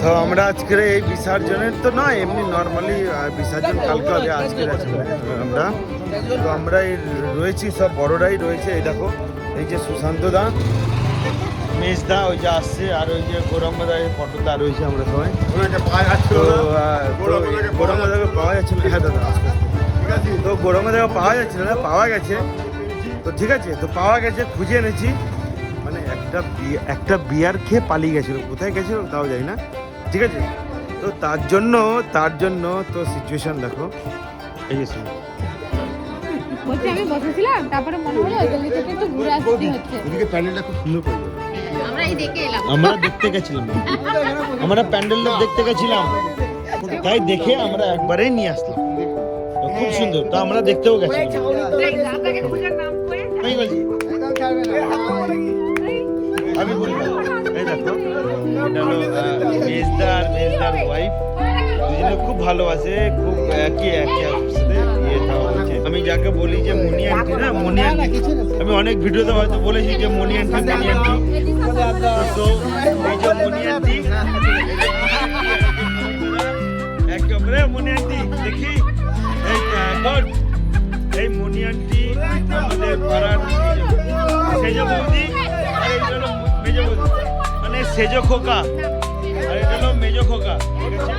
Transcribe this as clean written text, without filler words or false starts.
তো আমরা আজকের এই বিসর্জনের তো নয়, এমনি নর্মালি বিসর্জন কালকে হবে, আজকের আছে আমরা। তো আমরা এই রয়েছি, সব বড়রাই রয়েছে। এই দেখো, এই যে সুশান্ত দা, মেজদা ওই যে আসছে, আর ওই যে গৌরঙ্গদা পটলদা রয়েছে, আমরা সবাই। তো গৌরঙ্গদাকে পাওয়া যাচ্ছে না। হ্যাঁ দাদা, তো গৌরঙ্গদাকে পাওয়া যাচ্ছে না, পাওয়া গেছে। তো ঠিক আছে, তো পাওয়া গেছে, খুঁজে এনেছি। মানে একটা বিয়ার খেয়ে পালিয়ে গেছিলো, কোথায় গেছিলো তাও যাই না, ঠিক আছে। তো তার জন্য তো সিচুয়েশন দেখো, এই যে বলছি আমি বসেছিলাম, তারপরে মনে হলো গলি থেকে একটু ঘুরে আসতে হচ্ছে। এদিকে প্যান্ডেলটা খুব সুন্দর করে আমরা এই দেখে এলাম, আমরা দেখতে গেছিলাম, আমরা প্যান্ডেলটা দেখতে গেছিলাম, তাই দেখে আমরা একবারেই নিয়ে আসলাম। খুব সুন্দর, তো আমরা দেখতেও গেছিলাম। আমি বলছি, আমি বলবো, এই দেখো, এটা হলো মেজদা আর মেজদার ওয়াইফ, দুজনে খুব ভালোবাসে, খুব একই সাথে হচ্ছে। আমি যাকে বলি যে মনি আন্টি, না মনি আন্টি, আমি অনেক ভিডিওতে হয়তো বলেছি যে মনি আন্টি, মনি আন্টি। তো এই যে মনি আন্টি, একেবারে মনি আন্টি, দেখি এই মনি আন্টি আমাদের পাড়ার সেজ বৌদি, আর এই হলো মেজ বৌদি, মানে সেজ খোকা, আর এটা হলো মেজ খোকা, ঠিক আছে।